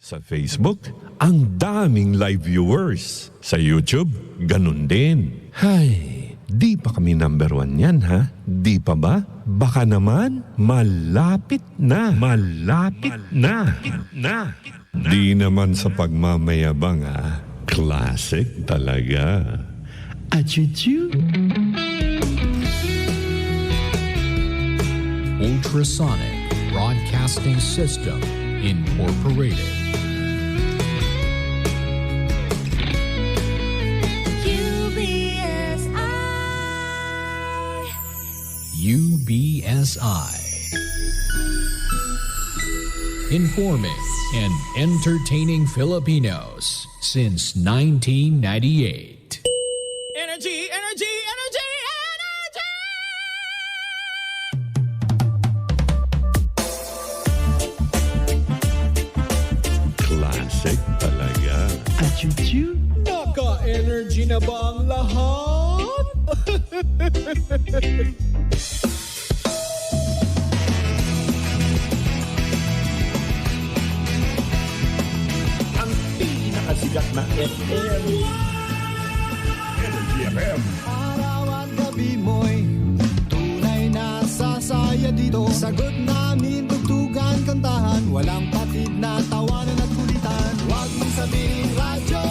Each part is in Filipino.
Sa Facebook, ang daming live viewers. Sa YouTube, ganun din. Hay, di pa kami number 1 yan ha? Di pa ba? Baka naman, malapit na. Malapit na. Di naman sa pagmamayabang ha. Classic talaga. Achuchu. Ultrasonic Broadcasting System Incorporated. UBSI. Informing and entertaining Filipinos since 1998. Energy, energy, energy, energy! Classic talaga. Achuchu. Naka-energy na ba ang lahat? Ang pinakasigat na FM. Energy FM. Araw at gabi mo'y tunay na sasaya dito. Sagot namin, tugtugan, kantahan. Walang patid na tawanan at kulitan. Huwag mong sabihin radyo,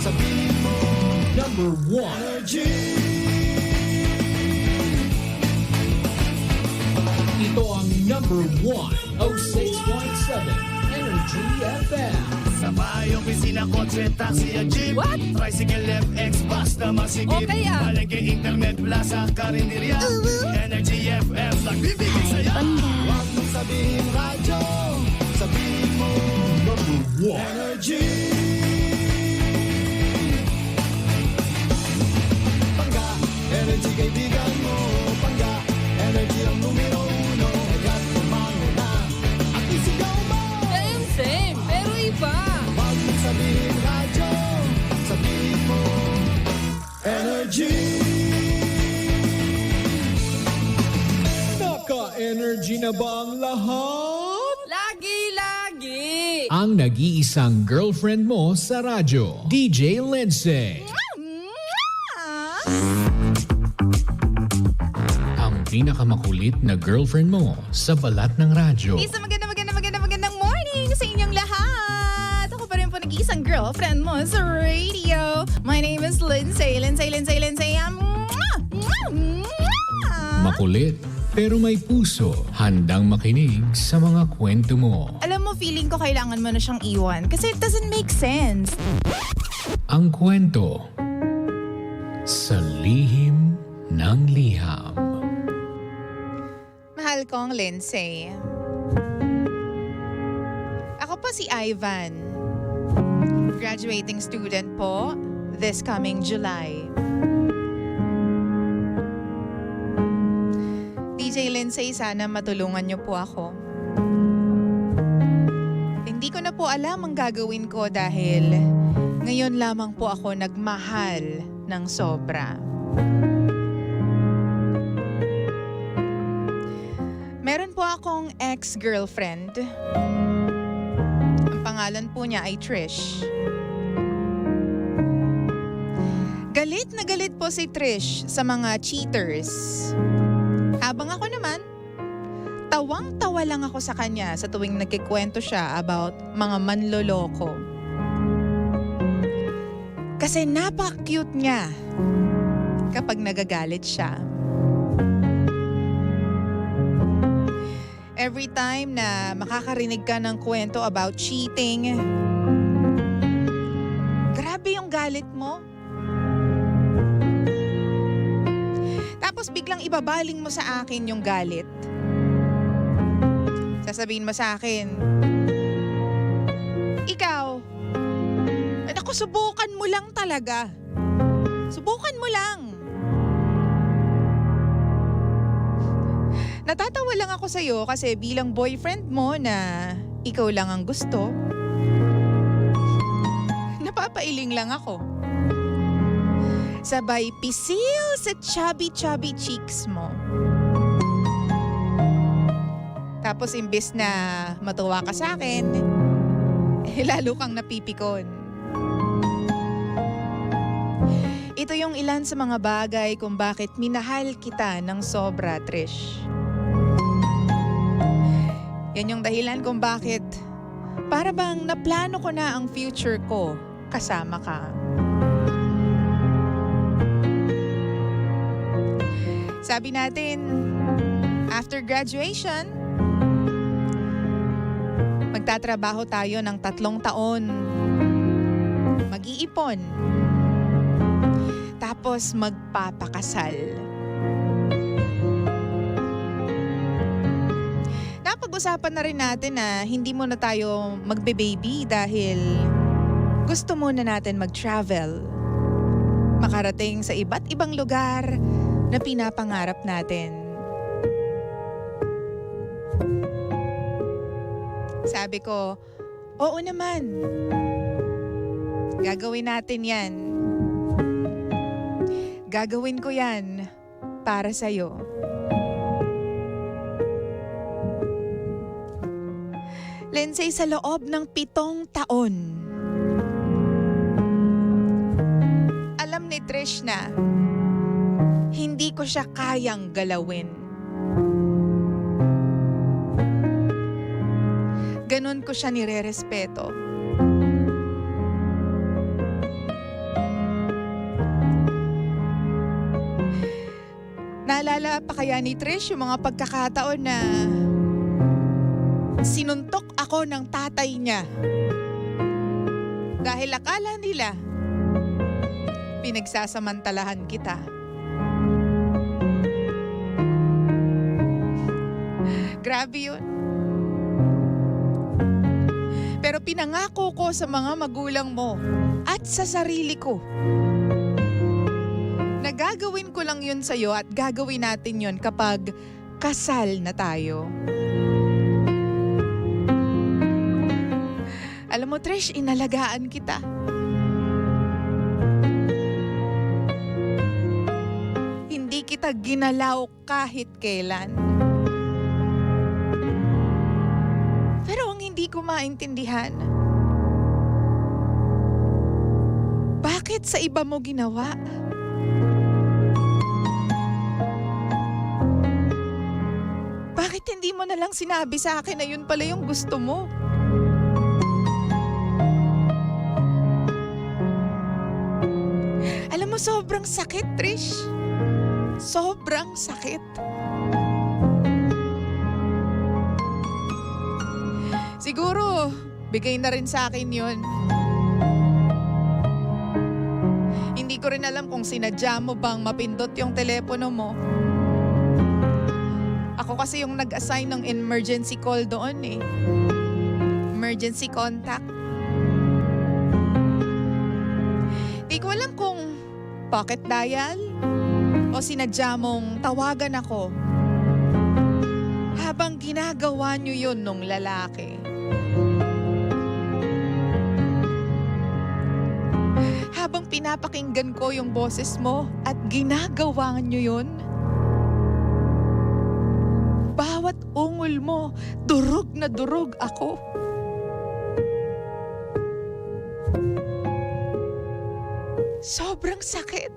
sabihin mo Number 1. energy. Ito ang number 1, 06.7 Energy FM. Sa bahay, opisina, kotse, taxi at jeep. What? Tricycle, FX, bus na masigip. Okay, ah. Palengke, internet, plaza, karinderya. Energy FM, nagbibigay saya. Huwag mong sabihin radyo, sabihin mo Number 1. energy. Pangga, energy kaibigan mo. Pangga, energy ang numero 1. Kaya't tumango na at isigaw mo. Same, pero iba. Huwag mong sabihin radyo, sabihin mo energy. Naka-energy na ba ang lahat? Lagi. Ang nag-iisang girlfriend mo sa radyo, DJ Lindsay. Ang pinakamakulit na girlfriend mo sa balat ng radyo. Isang magandang morning sa inyong lahat. Ako pa rin po nag-iisang girlfriend mo sa radio. My name is Lindsay. Makulit pero may puso, handang makinig sa mga kwento mo. Alam mo, feeling ko kailangan mo na siyang iwan kasi it doesn't make sense. Ang kwento sa lihim ng liham. Mahal kong Lindsay. Ako po si Ivan. Graduating student po this coming July. DJ Lindsay, sana matulungan niyo po ako. Hindi ko na po alam ang gagawin ko dahil ngayon lamang po ako nagmahal ng sobra. Meron po akong ex-girlfriend. Ang pangalan po niya ay Trish. Galit na galit po si Trish sa mga cheaters. Habang ako naman, tawang-tawa lang ako sa kanya sa tuwing nagkikwento siya about mga manloloko. Kasi napaka-cute niya kapag nagagalit siya. Every time na makakarinig ka ng kwento about cheating, grabe yung galit mo. Tapos biglang ibabaling mo sa akin yung galit. Sasabihin mo sa akin, ikaw, naku, subukan mo lang talaga. Subukan mo lang. Natatawa lang ako sa'yo kasi bilang boyfriend mo na ikaw lang ang gusto, napapailing lang ako. Sabay pisil sa chubby cheeks mo. Tapos imbes na matuwa ka sa akin, lalo kang napipikon. Ito yung ilan sa mga bagay kung bakit minahal kita ng sobra, Trish. Yan yung dahilan kung bakit para bang naplano ko na ang future ko kasama ka. Sabi natin, after graduation, magtatrabaho tayo ng 3 taon. Mag-iipon. Tapos magpapakasal. Napag-usapan na rin natin na hindi muna tayo magbe-baby dahil gusto muna natin mag-travel. Makarating sa iba't ibang lugar na pinapangarap natin. Sabi ko, oo naman. Gagawin natin yan. Gagawin ko yan para sa'yo. Lindsay, sa loob ng 7 taon, alam ni Trish na hindi ko siya kayang galawin. Ganon ko siya nirerespeto. Naalala pa kaya ni Trish yung mga pagkakataon na sinuntok ako ng tatay niya dahil akala nila pinagsasamantalahan kita. Grabe yun. Pero pinangako ko sa mga magulang mo at sa sarili ko na gagawin ko lang yun sa'yo at gagawin natin yun kapag kasal na tayo. Alam mo, Trish, inalagaan kita. Hindi kita ginalaw kahit kailan. Pero ang hindi ko maintindihan, bakit sa iba mo ginawa? Bakit hindi mo na lang sinabi sa akin na yun pala yung gusto mo? Alam mo, sobrang sakit, Trish. Sobrang sakit. Siguro, bigay na rin sa akin yun. Hindi ko rin alam kung sinadya mo bang mapindot yung telepono mo. Ako kasi yung nag-assign ng emergency call doon eh. Emergency contact. Di ko alam kung pocket dial o sinadya mong tawagan ako habang ginagawa niyo yun nung lalaki. Habang pinapakinggan ko yung boses mo at ginagawa niyo yun, bawat ungol mo, durog na durog ako. Sobrang sakit.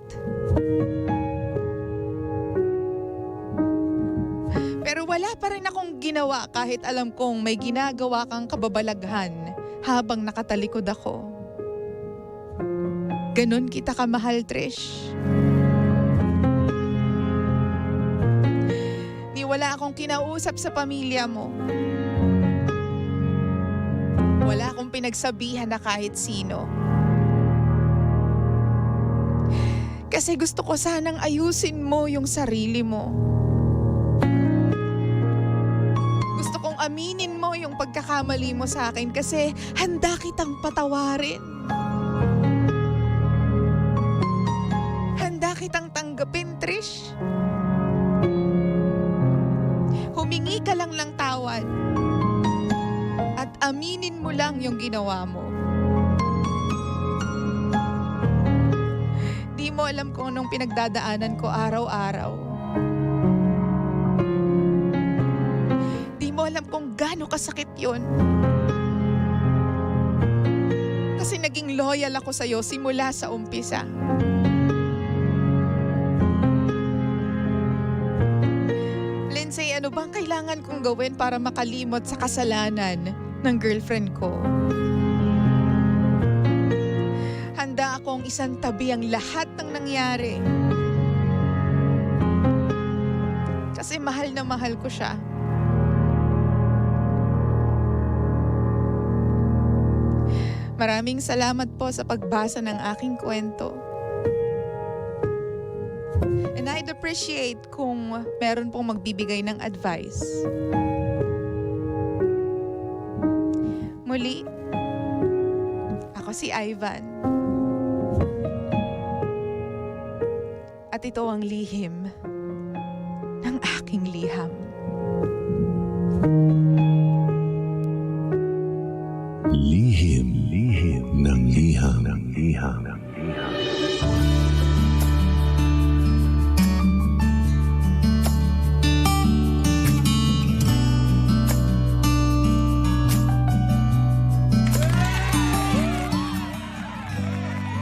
Pero wala pa rin akong ginawa kahit alam kong may ginagawa kang kababalaghan habang nakatalikod ako. Ganon kita kamahal, Trish. Ni wala akong kinausap sa pamilya mo. Wala akong pinagsabihan na kahit sino. Kasi gusto ko sanang ayusin mo yung sarili mo. Gusto kong aminin mo yung pagkakamali mo sa akin kasi handa kitang patawarin. Handa kitang tanggapin, Trish. Humingi ka lang ng tawad at aminin mo lang yung ginawa mo. Di mo alam kung anong pinagdadaanan ko araw-araw. Di mo alam kung gaano kasakit yun. naging loyal ako sa'yo simula sa umpisa. Lindsay, ano bang kailangan kong gawin para makalimot sa kasalanan ng girlfriend ko? Handa akong isantabi ang lahat ng nangyari. Kasi mahal na mahal ko siya. Maraming salamat po sa pagbasa ng aking kwento. And I'd appreciate kung meron pong magbibigay ng advice. Muli, ako si Ivan. At ito ang lihim ng aking liham. Lihim ng liham.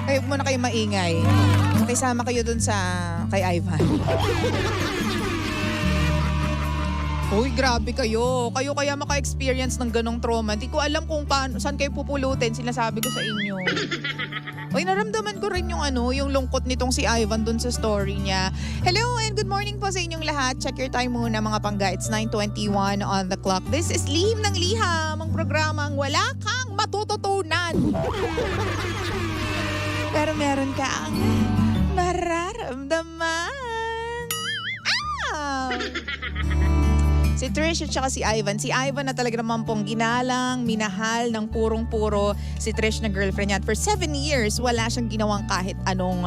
Kayo muna kayo maingay. Makisama kayo dun sa kay Ivan. Uy, grabe kayo. Kayo kaya maka-experience ng ganong trauma. Hindi ko alam kung paano, saan kayo pupulutin. Sinasabi ko sa inyo. Uy, naramdaman ko rin yung yung lungkot nitong si Ivan dun sa story niya. Hello and good morning po sa inyong lahat. Check your time muna mga pangga. It's 9:21 on the clock. This is Lihim ng Liham, ang programang wala kang matututunan. Pero meron kang mararamdaman. Si Trish at saka si Ivan. Si Ivan na talaga naman pong ginalang, minahal ng purong-puro si Trish na girlfriend niya. At for 7 years, wala siyang ginawang kahit anong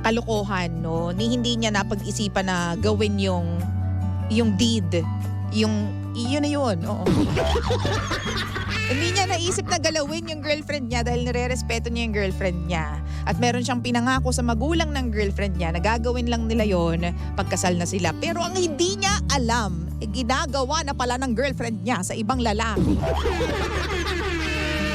kalokohan. No? Hindi niya napag-isipan na gawin yung deed. Yun na yun. Oo. Hindi niya naisip na galawin yung girlfriend niya dahil nire-respeto niya yung girlfriend niya. At meron siyang pinangako sa magulang ng girlfriend niya na gagawin lang nila yon pagkasal na sila. Pero ang hindi niya alam, ginagawa na pala ng girlfriend niya sa ibang lalaki.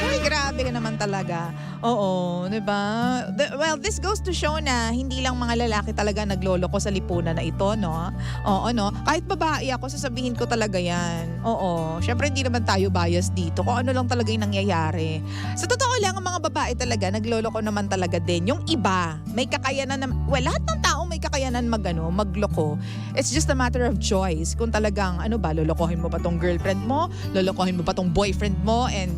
Uy, grabe ka naman talaga. Oo, di ba? Well, this goes to show na hindi lang mga lalaki talaga nagloloko sa lipunan na ito, no? Oo, no? Kahit babae ako, sasabihin ko talaga yan. Oo. Syempre, hindi naman tayo bias dito. Kung ano lang talaga yung nangyayari. Sa totoo lang, ang mga babae talaga, nagloloko naman talaga din. Yung iba, may kakayanan na, well, lahat ng tao may kakayanan magloko. It's just a matter of choice. Kung talagang, lolokohin mo pa tong girlfriend mo, lolokohin mo pa tong boyfriend mo, and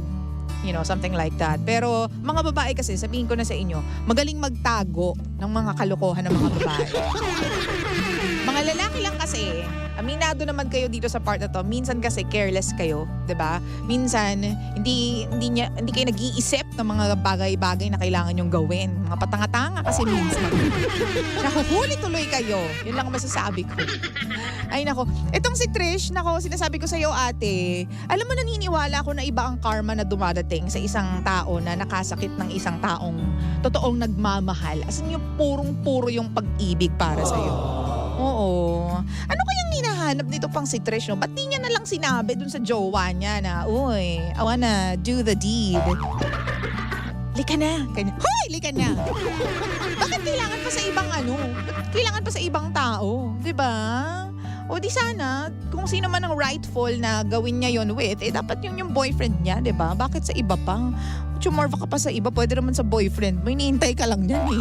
something like that. Pero mga babae kasi, sabihin ko na sa inyo, magaling magtago ng mga kalokohan ng mga babae. Mga lalaki lang kasi, aminado naman kayo dito sa part na to, minsan kasi careless kayo, 'di ba? Minsan hindi kayo nag-iisip ng mga bagay-bagay na kailangan nyong gawin. Mga patanga-tanga kasi minsan. Nakuhuli tuloy kayo. Yun lang ang masasabi ko. Ay nako, itong si Trish, nako, sinasabi ko sa iyo ate, alam mo naniniwala ako na iba ang karma na dumadating sa isang tao na nakasakit ng isang taong totoong nagmamahal. As in yung purong-puro yung pag-ibig para sa iyo. Oo. Ano kayang hinahanap nito pang si Trish, no? Ba't di niya na lang sinabi dun sa jowa niya na, uy, I wanna do the deed. Lika na. Hoy, lika na. Bakit kailangan pa sa ibang Bakit kailangan pa sa ibang tao? Diba? O di sana, kung sino man ang rightful na gawin niya yon with, dapat yung boyfriend niya, diba? Bakit sa iba pa? Chumorva ka pa sa iba, pwede naman sa boyfriend mo. Hinihintay ka lang niyan eh.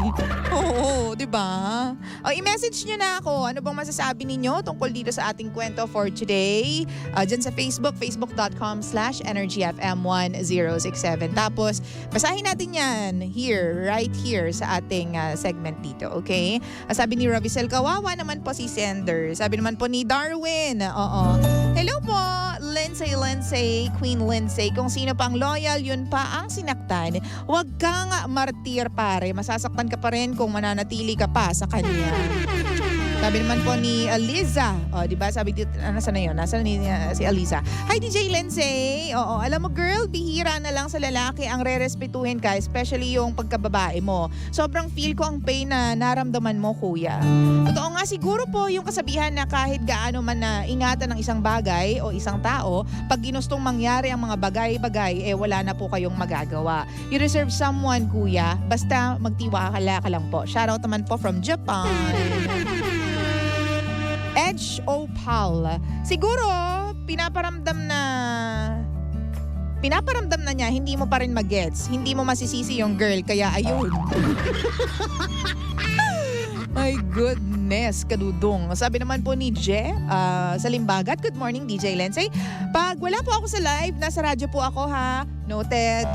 Oo, di ba? O, i-message niyo na ako. Ano bang masasabi ninyo tungkol dito sa ating kwento for today? Diyan sa Facebook, facebook.com/energyfm1067. Tapos, basahin natin yan right here sa ating segment dito, okay? Sabi ni Ravicel, kawawa naman po si Sender. Sabi naman po ni Darwin, oo. Hello po, Lindsay, Queen Lindsay. Kung sino pang loyal, yun pa ang sinaktan. Huwag kang martir pare. Masasaktan ka pa rin kung mananatili ka pa sa kanya. Sabi naman po ni Aliza. O, di ba? Sabi dito, nasa na yun? Nasa ni si Aliza. Hi, DJ Lindsay. Oo, alam mo girl, bihira na lang sa lalaki ang re-respetuhin ka, especially yung pagkababae mo. Sobrang feel ko ang pain na naramdaman mo, kuya. Totoo nga siguro po yung kasabihan na kahit gaano man na ingatan ng isang bagay o isang tao, pag ginustong mangyari ang mga bagay-bagay, wala na po kayong magagawa. You deserve someone, kuya. Basta magtiwala ka lang po. Shoutout naman po from Japan. Edge Opal. Siguro, pinaparamdam na niya, hindi mo pa rin magets. Hindi mo masisisi yung girl, kaya ayun. My goodness, kadudong. Sabi naman po ni Je, sa Limbagat, good morning DJ Lindsay. Pag wala po ako sa live, nasa radyo po ako ha. Noted.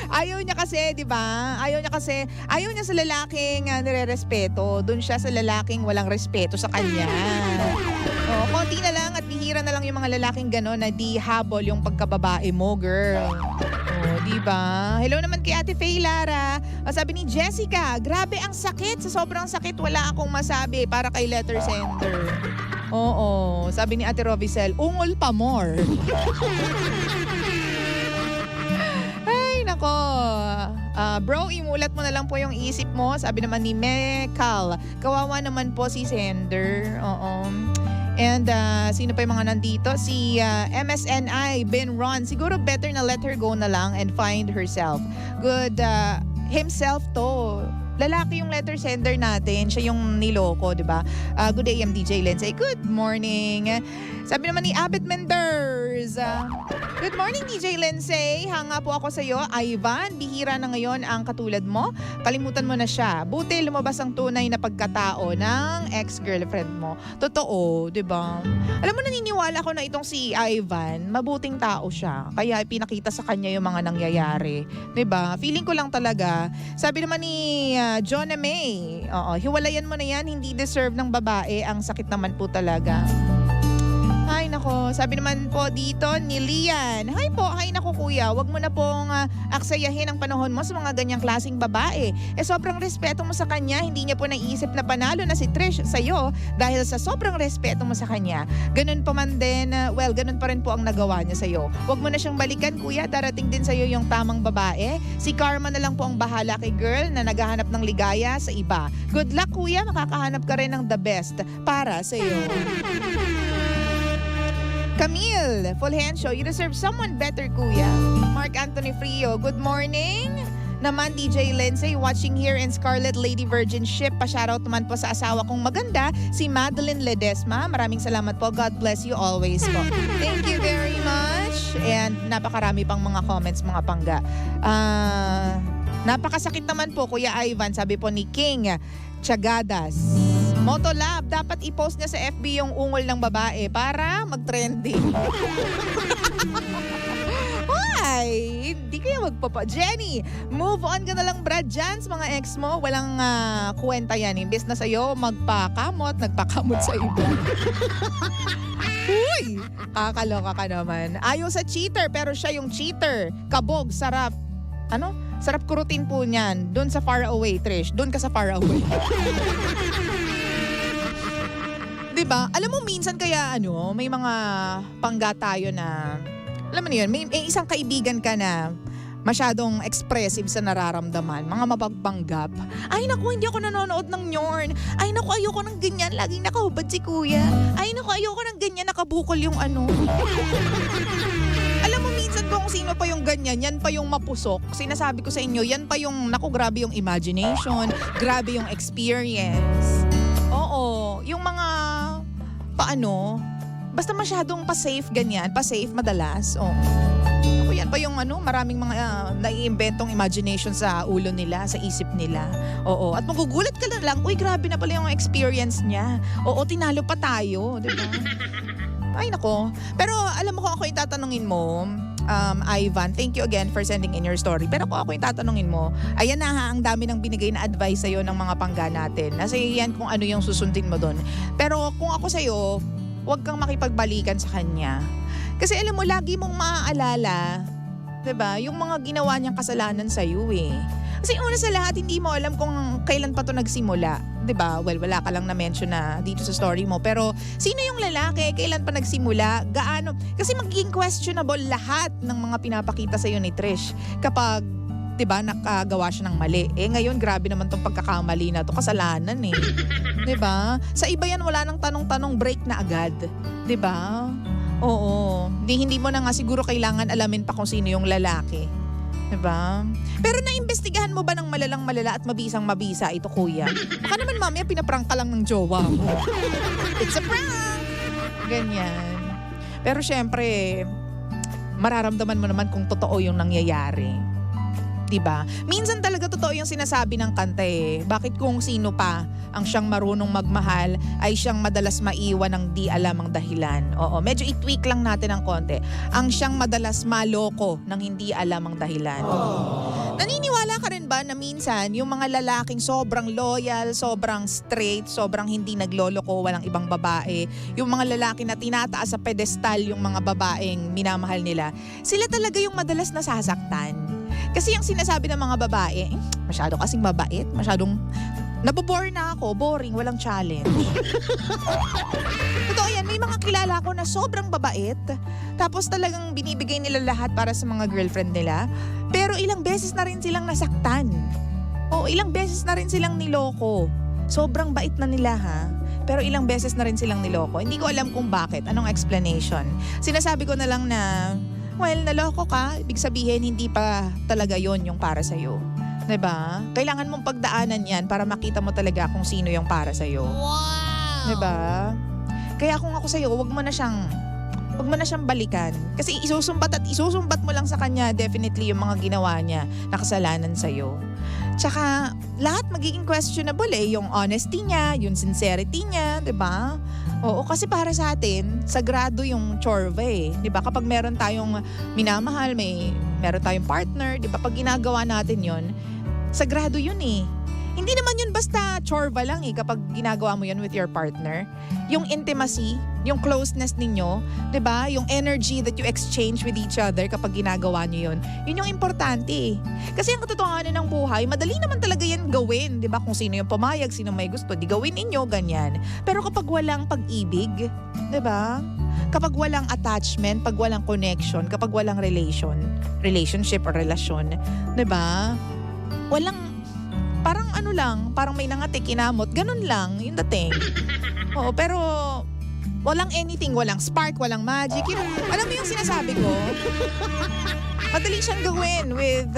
Ayaw niya kasi, di ba? Ayaw niya sa lalaking nire-respeto. Doon siya sa lalaking walang respeto sa kanya. Konti na lang at bihira na lang yung mga lalaking gano'n na di habol yung pagkababae mo, girl. Di ba? Hello naman kay Ate Faye Lara. Sabi ni Jessica, grabe ang sakit. Sa sobrang sakit, wala akong masabi para kay letter sender. Oo. Sabi ni Ate Rovicel, ungol pa more. Nako, bro, imulat mo na lang po yung isip mo. Sabi naman ni Mekal, kawawa naman po si sender. Oo. And sino pa yung mga nandito? Si MSNI, Ben Ron. Siguro better na let her go na lang and find herself. Good, himself to. Lalaki yung letter sender natin. Siya yung niloko, di ba? Good day, DJ Lindsay. Good morning. Sabi naman ni Abet Menders. Good morning, DJ Lindsay. Hanga po ako sa iyo. Ivan, bihira na ngayon ang katulad mo. Kalimutan mo na siya. Buti lumabas ang tunay na pagkatao ng ex-girlfriend mo. Totoo, di ba? Alam mo, naniniwala ko na itong si Ivan, mabuting tao siya. Kaya pinakita sa kanya yung mga nangyayari. Di ba? Feeling ko lang talaga. Sabi naman ni Jonah May, hiwalayan mo na yan, hindi deserve ng babae. Ang sakit naman po talaga. Ay nako, sabi naman po dito ni Lian. Hi nako kuya, wag mo na pong aksayahin ang panahon mo sa mga ganyang klaseng babae. Sobrang respeto mo sa kanya, hindi niya po naisip na panalo na si Trish sa'yo dahil sa sobrang respeto mo sa kanya. Ganun pa man din, ganun pa rin po ang nagawa niya sa'yo. Wag mo na siyang balikan kuya, darating din sa'yo yung tamang babae. Si Karma na lang po ang bahala kay girl na naghahanap ng ligaya sa iba. Good luck kuya, makakahanap ka rin ng the best para sa'yo. Camille Fulgencio, you deserve someone better, kuya. Mark Anthony Frio, good morning. Naman DJ Lindsay, watching here in Scarlet Lady Virgin Ship. Pa-shoutout naman po sa asawa kong maganda, si Madeline Ledesma. Maraming salamat po. God bless you always po. Thank you very much. And napakarami pang mga comments, mga pangga. Napakasakit naman po, Kuya Ivan, sabi po ni King Chagadas. Motolab, dapat i-post niya sa FB yung ungol ng babae para mag-trending. Why? Hindi kaya magpapa. Jenny, move on ka na lang Brad dyan sa mga ex mo. Walang kwenta yan. Imbes na sa'yo magpakamot, nagpakamot sa iba. Uy! Kakaloka ka naman. Ayaw sa cheater pero siya yung cheater. Kabog, sarap. Ano? Sarap kurutin po niyan. Doon sa far away, Trish. Doon ka sa far away. Diba? Alam mo minsan kaya may mga pangga tayo na, alam mo na yun, may isang kaibigan ka na masyadong expressive sa nararamdaman, mga mapagpanggap. Ay naku, hindi ako nanonood ng Nyorn. Ay naku, ayoko ng ganyan, laging nakahubad si kuya. Ay naku, ayoko ng ganyan, nakabukol yung ano. Alam mo minsan kung sino pa yung ganyan, yan pa yung mapusok. Sinasabi ko sa inyo, yan pa yung, naku, grabe yung imagination, grabe yung experience. Oo, yung mga basta masyadong pa-safe ganyan, pa-safe madalas. Oh. Ako yan pa yung maraming mga naiimbentong imagination sa ulo nila, sa isip nila. Oo, at magugulat ka na lang, uy, grabe na pala yung experience niya. Oo, tinalo pa tayo, di ba? Ay nako. Pero alam mo kung ako yung tatanungin mo, Ivan, thank you again for sending in your story. Pero kung ako yung tatanungin mo, ayan na ha, ang dami ng binigay na advice sa'yo ng mga pangga natin. Nasa yan kung ano yung susundin mo doon. Pero kung ako sa'yo, huwag kang makipagbalikan sa kanya. Kasi alam mo, lagi mong maaalala, diba, yung mga ginawa niyang kasalanan sa'yo eh. Kasi una sa lahat, hindi mo alam kung kailan pa to nagsimula. 'di ba? Well, wala ka lang na-mention na dito sa story mo. Pero sino yung lalaki? Kailan pa nagsimula? Gaano? Kasi magiging questionable lahat ng mga pinapakita sa ni Trish kapag 'di ba nakagawa siya ng mali. Ngayon grabe naman tong pagkakamali na to, kasalanan eh. 'Di ba? Sa iba yan wala nang tanong-tanong, break na agad. 'Di ba? Oo. Hindi mo na nga siguro kailangan alamin pa kung sino yung lalaki. 'Di ba? Pero naimbestigahan mo ba ng malalang malala at mabisang mabisa ito, kuya? Baka naman mamaya pinaprank ka lang ng jowa mo. It's a prank! Ganyan. Pero syempre, mararamdaman mo naman kung totoo yung nangyayari. Diba? Minsan talaga totoo yung sinasabi ng kanta eh. Bakit kung sino pa ang siyang marunong magmahal ay siyang madalas maiwan ng di alam ang dahilan. Oo, medyo i-tweak lang natin ng konti. Ang siyang madalas maloko ng hindi alam ang dahilan. Naniniwala ka rin ba na minsan yung mga lalaking sobrang loyal, sobrang straight, sobrang hindi nagloloko, walang ibang babae, yung mga lalaki na tinataas sa pedestal yung mga babaeng minamahal nila, sila talaga yung madalas nasasaktan. Kasi yung sinasabi ng mga babae, masyado kasing mabait, masyadong nabobore na ako, boring, walang challenge. Totoo yan, may mga kilala ko na sobrang babait, tapos talagang binibigay nila lahat para sa mga girlfriend nila, pero ilang beses na rin silang nasaktan. O ilang beses na rin silang niloko. Sobrang bait na nila ha. Pero ilang beses na rin silang niloko. Hindi ko alam kung bakit, anong explanation. Sinasabi ko na lang na, well, naloko ka, ibig sabihin hindi pa talaga yon yung para sa'yo. 'Di ba? Kailangan mong pagdaanan yan para makita mo talaga kung sino yung para sa'yo. Wow! 'Di ba? Kaya kung ako sa'yo, wag mo na siyang balikan. Kasi isusumbat mo lang sa kanya definitely yung mga ginawa niya na kasalanan sa'yo. Tsaka lahat magiging questionable eh. Yung honesty niya, yung sincerity niya, 'di ba? Oo, kasi para sa atin, sagrado yung chorva eh. 'Di ba? Kapag meron tayong minamahal, meron tayong partner, 'di ba? Pag ginagawa natin 'yon, sagrado 'yun eh. Hindi naman 'yun basta chorva lang eh kapag ginagawa mo 'yun with your partner. Yung intimacy, yung closeness ninyo, 'di ba? Yung energy that you exchange with each other kapag ginagawa niyo 'yun. 'Yun yung importante eh. Kasi ang katotohanan ng buhay, madali naman talaga 'yan gawin, 'di ba? Kung sino yung pumayag, sino may gusto, di gawin ninyo ganyan. Pero kapag walang pag-ibig, 'di ba? Kapag walang attachment, pag walang connection, kapag walang relationship or relasyon, 'di ba? Walang parang ano lang, parang may nangati, kinamot, ganun lang, yung dating. Oo, pero walang anything, walang spark, walang magic. Alam mo yung sinasabi ko? Madali siyang gawin with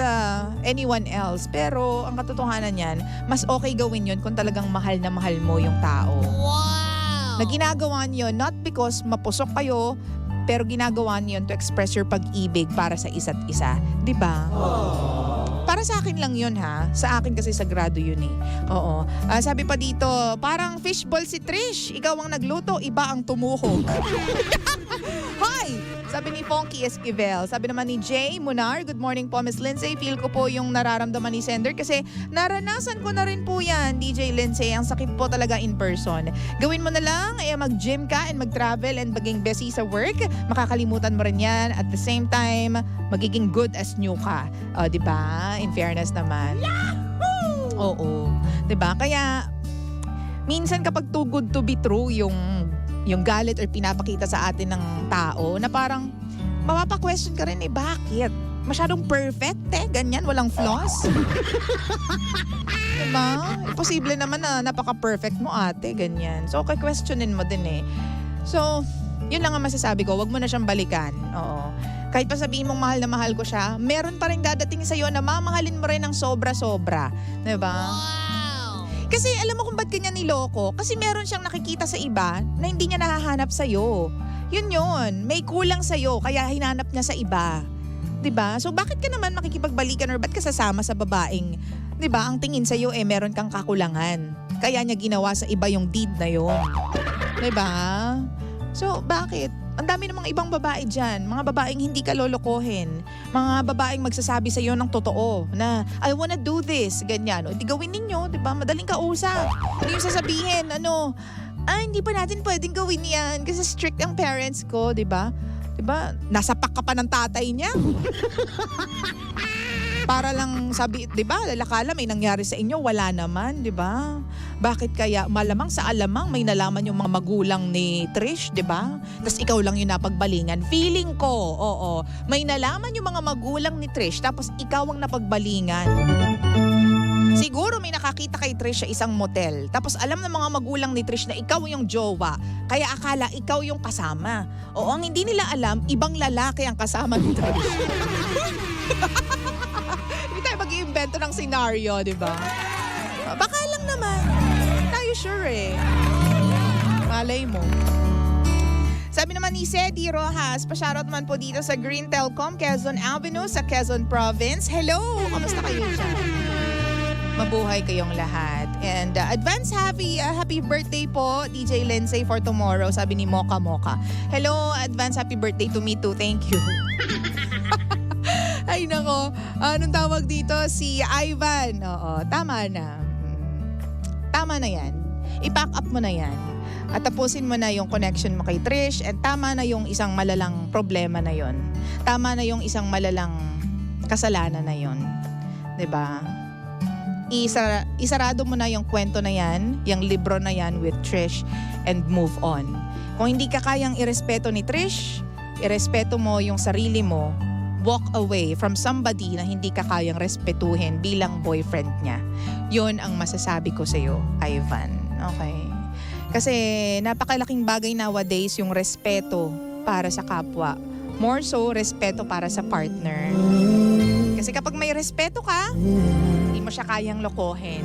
anyone else. Pero ang katotohanan niyan, mas okay gawin yun kung talagang mahal na mahal mo yung tao. Wow! Na ginagawa niyo not because mapusok kayo, pero ginagawa niyo to express your pag-ibig para sa isa't isa. Diba? Para sa akin lang yun ha. Sa akin kasi sagrado yun eh. Oo. Sabi pa dito, parang fishball si Trish. Ikaw ang nagluto, iba ang tumuhog. Hi! Sabi ni Fonky Esquivel. Sabi naman ni Jay Munar, good morning po Miss Lindsay. Feel ko po yung nararamdaman ni Sender kasi naranasan ko na rin po yan, DJ Lindsay. Ang sakit po talaga in person. Gawin mo na lang, mag-gym ka and mag-travel and maging busy sa work. Makakalimutan mo rin yan. At the same time, magiging good as new ka. Diba? In fairness naman. Yahoo! Oo. Diba? Kaya, minsan kapag too good to be true yung galit or pinapakita sa atin ng tao na parang mapapa-question ka rin bakit? Masyadong perfect ganyan, walang flaws. Diba? Imposible naman na napaka-perfect mo ate, ganyan. So, questionin mo din So, yun lang ang masasabi ko, wag mo na siyang balikan. Oo. Kahit pa sabihin mong mahal na mahal ko siya, meron pa rin dadating sa'yo na mamahalin mo rin ng sobra-sobra. Diba? Kasi alam mo kung ba't kanya niloko? Kasi meron siyang nakikita sa iba na hindi niya nahahanap sa'yo. Yun. May kulang sa'yo kaya hinanap niya sa iba. 'Di ba? So bakit ka naman makikipagbalikan or ba't ka sasama sa babaeng, 'di ba? Ang tingin sa'yo meron kang kakulangan. Kaya niya ginawa sa iba yung deed na yun. 'Di ba? So bakit? Ang dami namang ibang babae dyan. Mga babaeng hindi ka lolokohin. Mga babaeng magsasabi sa'yo ng totoo na, I wanna do this. Ganyan. O di gawin ninyo, di ba? Madaling kausap. Hindi yung sasabihin, hindi pa natin pwedeng gawin yan kasi strict ang parents ko, di ba? Di ba? Nasapak ka pa ng tatay niya. Para lang sabi, 'di ba? Lalakala may nangyari sa inyo, wala naman, 'di ba? Bakit kaya malamang sa alamang may nalaman yung mga magulang ni Trish, 'di ba? Tapos ikaw lang yung napagbalingan. Feeling ko, oo, may nalaman yung mga magulang ni Trish tapos ikaw ang napagbalingan. Siguro may nakakita kay Trish sa isang motel. Tapos alam ng mga magulang ni Trish na ikaw yung jowa. Kaya akala ikaw yung kasama. Oo, ang hindi nila alam, ibang lalaki ang kasama ni Trish. Hindi tayo mag-iimbento ng senaryo, di ba? Baka lang naman. Tayo sure eh. Malay mo. Sabi naman ni Sedi Rojas, pa-shoutout man po dito sa Green Telcom, Quezon Avenue sa Quezon Province. Hello! Kamusta kayo dyan? Mabuhay kayong lahat. And advance happy birthday po, DJ Lindsay, for tomorrow, sabi ni Mocha Mocha. Hello, advance happy birthday to me too. Thank you. Ay nako, anong tawag dito? Si Ivan. Oo, tama na. Tama na yan. I-pack up mo na yan. At tapusin mo na yung connection mo kay Trish, and tama na yung isang malalang problema na yon. Tama na yung isang malalang kasalanan na yon. 'Di ba? Isarado mo na yung kwento na yan, yung libro na yan with Trish, and move on. Kung hindi ka kayang irespeto ni Trish, irespeto mo yung sarili mo, walk away from somebody na hindi ka kayang respetuhin bilang boyfriend niya. Yun ang masasabi ko sa'yo, Ivan. Okay? Kasi napakalaking bagay nowadays yung respeto para sa kapwa. More so, respeto para sa partner. Kasi kapag may respeto ka, hindi mo siya kayang lokohin.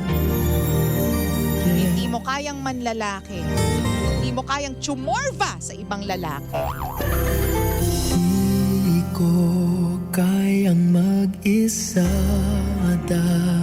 Hindi mo kayang manlalaki. Hindi mo kayang tsumorva sa ibang lalaki. Di ko kayang mag-isa dahil